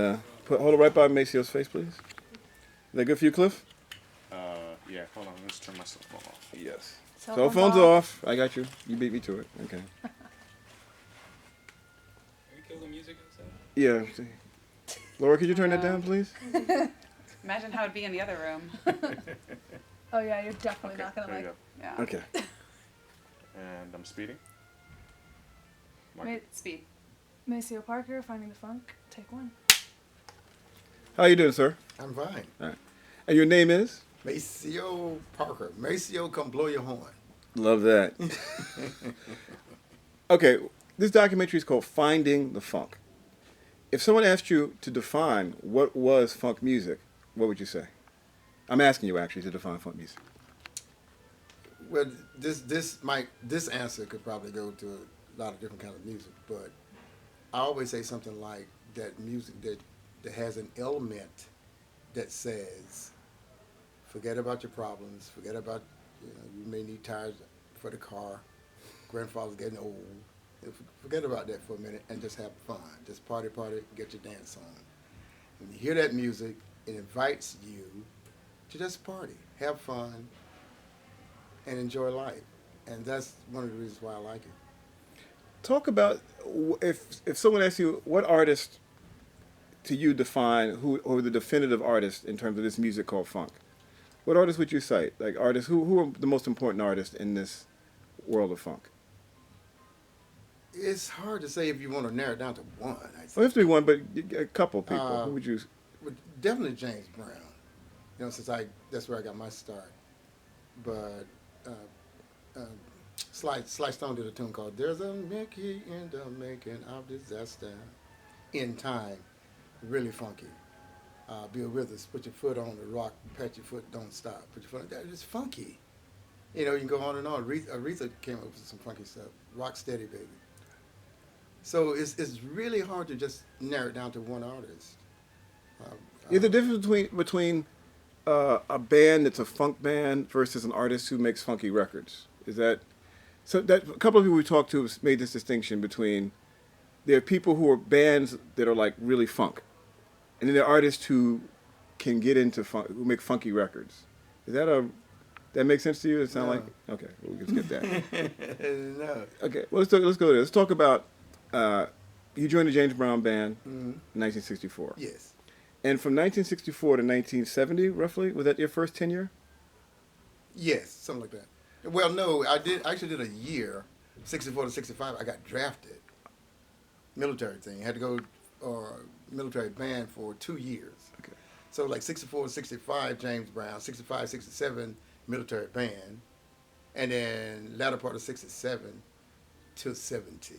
Hold it right by Maceo's face, please. Is that good for you, Cliff? Yeah, hold on, let's turn my cell phone off. Yes. Cell Phone's off. I got you. You beat me to it. Okay. Can we kill the music outside? Yeah. Laura, could you turn that down, please? Imagine how it'd be in the other room. Oh yeah, you're definitely not gonna There you like. go. Yeah. Okay. And I'm speeding. Speed. Maceo Parker, Finding the Funk, take one. How you doing, sir? I'm fine. All right. And your name is? Maceo Parker. Maceo, come blow your horn. Love that. Okay, this documentary is called Finding the Funk. If someone asked you to define what was funk music, what would you say? I'm asking you actually to define funk music. Well, this answer could probably go to a lot of different kinds of music, but I always say something like that music that has an element that says, forget about your problems, forget about, you may need tires for the car, grandfather's getting old. Forget about that for a minute and just have fun. Just party, get your dance on. When you hear that music, it invites you to just party, have fun, and enjoy life. And that's one of the reasons why I like it. Talk about if someone asks you what artist to you define who the definitive artist in terms of this music called funk. What artists would you cite? Like artists who are the most important artists in this world of funk? It's hard to say if you want to narrow it down to one. I Well, have to be one, but a couple people. Who Uh, would you? But definitely James Brown. Since that's where I got my start. But Sly Stone did a tune called "There's a Mickey in the Making of Disaster." In time, really funky. Bill Withers, put your foot on the rock, pat your foot, don't stop. Put your foot on that. It's funky. You can go on and on. Aretha came up with some funky stuff. Rock steady, baby. So it's really hard to just narrow it down to one artist. Is the difference between a band that's a funk band versus an artist who makes funky records? Is that so? That a couple of people we talked to have made this distinction between there are people who are bands that are like really funk, and then there are artists who can get into funk, who make funky records. Is that make sense to you? It sound No. like okay. Well, we can skip that. No. Okay, well, let's go there. Let's talk about you joined the James Brown Band Mm-hmm. in 1964. Yes. And from 1964 to 1970, roughly, was that your first tenure? Yes, something like that. Well, no, I actually did a year, 64 to 65. I got drafted. Military thing. Had to go military band for 2 years. Okay. So like 64 to 65, James Brown, 65, 67, military band. And then latter part of 67 to 70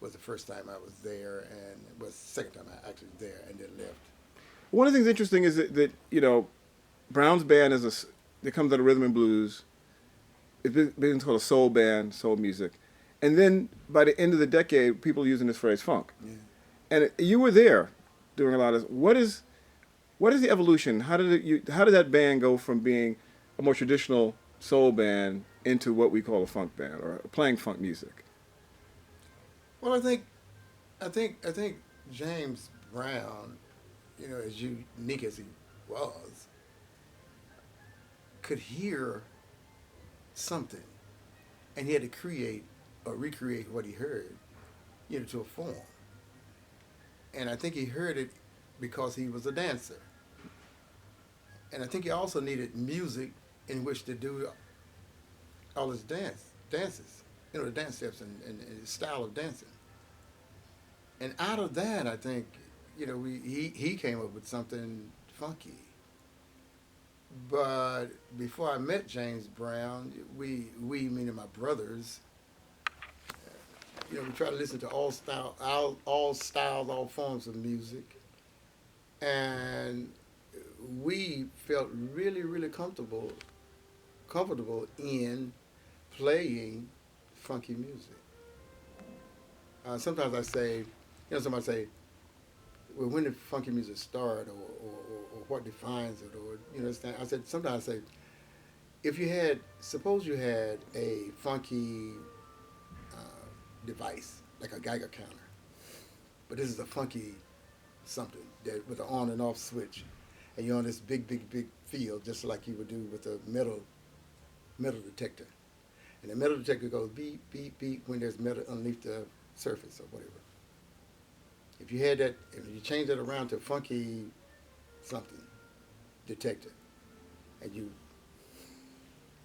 was the first time I was there, and it was the second time I actually was there and then left. One of the things interesting is that Brown's band it comes out of rhythm and blues. It's been called a soul band, soul music. And then by the end of the decade, people are using this phrase funk. Yeah. And you were there doing a lot of what is the evolution? How did that band go from being a more traditional soul band into what we call a funk band or playing funk music? Well, I think James Brown, as unique as he was, could hear something, and he had to create or recreate what he heard, to a form. And I think he heard it because he was a dancer, and I think he also needed music in which to do all his dances. The dance steps and his style of dancing. And out of that, I think, he came up with something funky. But before I met James Brown, we meaning my brothers, we try to listen to all styles, all forms of music. And we felt really, really comfortable in playing funky music. Sometimes I say, somebody say, well, when did funky music start, or what defines it, or I said sometimes I say, suppose you had a funky device like a Geiger counter, but this is a funky something that with an on and off switch, and you're on this big field, just like you would do with a metal detector. And the metal detector goes beep, beep, beep when there's metal underneath the surface or whatever. If you had that, if you change that around to a funky something detector, and you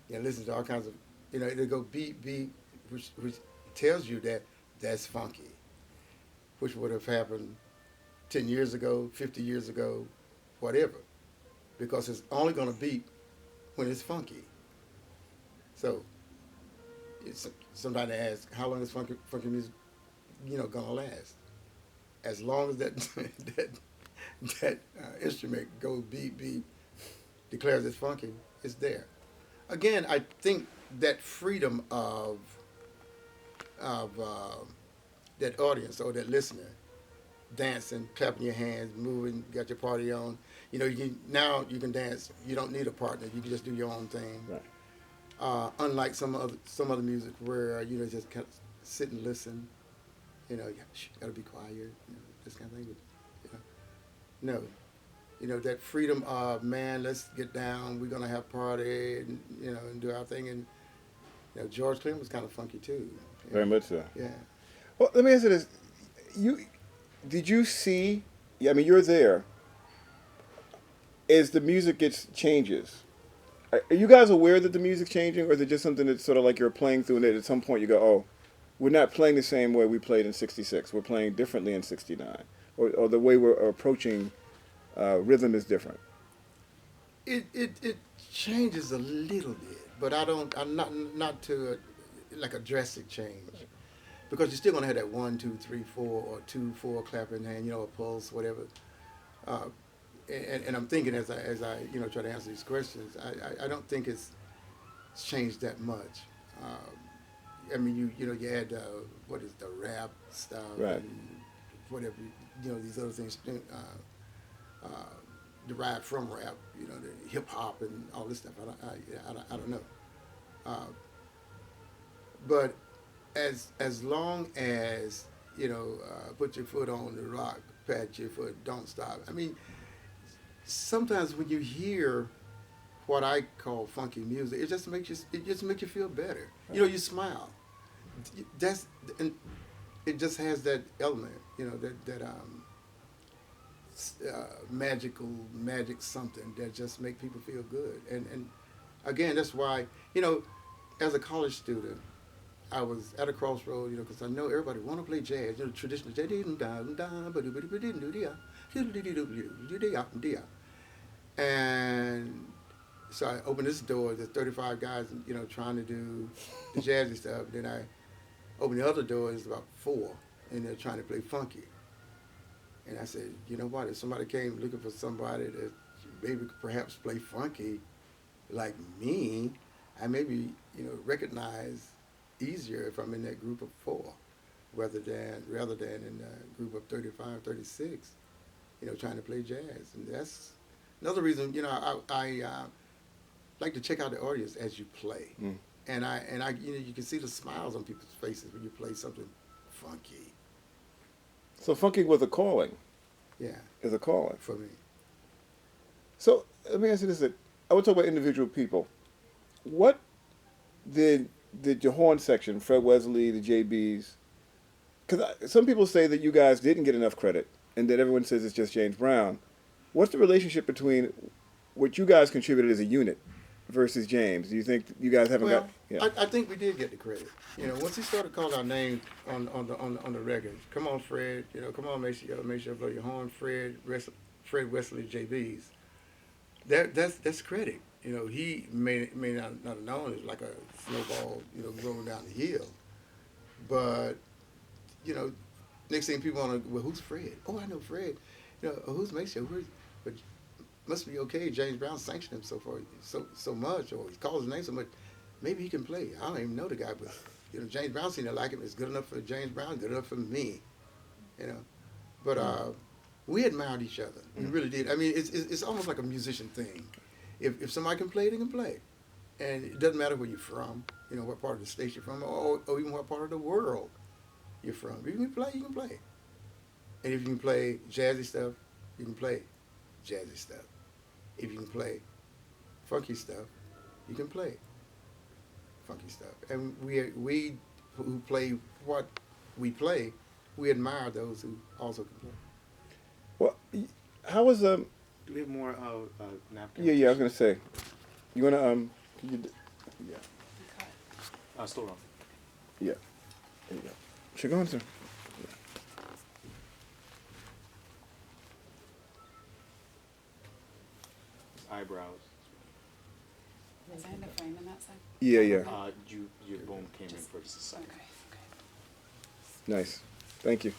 listen to all kinds of, it'll go beep, beep, which tells you that that's funky, which would have happened 10 years ago, 50 years ago, whatever, because it's only going to beep when it's funky. So, somebody asks, how long is funky music, going to last? As long as that instrument goes beep, beep, declares it's funky, it's there. Again, I think that freedom of that audience or that listener, dancing, clapping your hands, moving, got your party on. Now you can dance. You don't need a partner. You can just do your own thing. Right. Unlike some other music where just kind of sit and listen. You gotta be quiet. This kind of thing. No. That freedom of, man, let's get down. We're gonna have party and and do our thing. And George Clinton was kind of funky too. Very much so. Yeah. Well, let me ask you this: did you see? Yeah, I mean, you're there. As the music changes, are you guys aware that the music's changing, or is it just something that's sort of like you're playing through, and at some point you go, "Oh, we're not playing the same way we played in '66. We're playing differently in '69, or the way we're approaching rhythm is different." It changes a little bit, but I'm not to like a drastic change, because you're still gonna have that 1, 2, 3, 4, or 2, 4 clapping hand, a pulse, whatever. And I'm thinking as I try to answer these questions, I don't think it's changed that much. I mean, you add what is the rap stuff, Right. and whatever, these other things derived from rap, the hip hop and all this stuff. I don't know. But as long as put your foot on the rock, pat your foot, don't stop. I mean, sometimes when you hear what I call funky music, it just makes you feel better. You smile. And it just has that element, that magic something that just make people feel good. And again, that's why as a college student, I was at a crossroad, because I know everybody want to play jazz, traditional jazz. And so I opened this door. There's 35 guys, trying to do the jazzy stuff. Then I opened the other door. There's about 4, and they're trying to play funky. And I said, you know what? If somebody came looking for somebody that maybe could perhaps play funky like me, I maybe recognize easier if I'm in that group of 4, rather than in a group of 35, 36, trying to play jazz. And that's another reason, I like to check out the audience as you play. Mm. And I you can see the smiles on people's faces when you play something funky. So funky was a calling. Yeah, Is a calling. for me. So let me ask you this: I would talk about individual people. What did your horn section, Fred Wesley, the JBs? Because some people say that you guys didn't get enough credit, and that everyone says it's just James Brown. What's the relationship between what you guys contributed as a unit versus James? Do you think you guys haven't Well, got? Yeah. I think we did get the credit. Once he started calling our names on the record, come on, Fred. Come on, Maceo, blow your horn, Fred Wesley, JBs. That's credit. He may not have known it was like a snowball, rolling down the hill. But next thing people want to, well, who's Fred? Oh, I know Fred. Who's Maceo? But must be okay. James Brown sanctioned him so much, or he calls his name so much. Maybe he can play. I don't even know the guy, but James Brown seemed to like him. It's good enough for James Brown, good enough for me. But we admired each other. We really did. I mean, it's almost like a musician thing. If somebody can play, they can play, and it doesn't matter where you're from. What part of the state you're from, or even what part of the world you're from. If you can play, you can play. And if you can play jazzy stuff, you can play jazzy stuff. If you can play funky stuff, you can play funky stuff. And we who play what we play, we admire those who also can play. Well, how was Do we have more napkins? Yeah, I was gonna say. You wanna can you? Yeah, Still wrong. yeah. There you go. Should go on, sir. Eyebrows. Was I in the frame in that side? Yeah, yeah. Your boom came in first. Okay, okay. Nice. Thank you.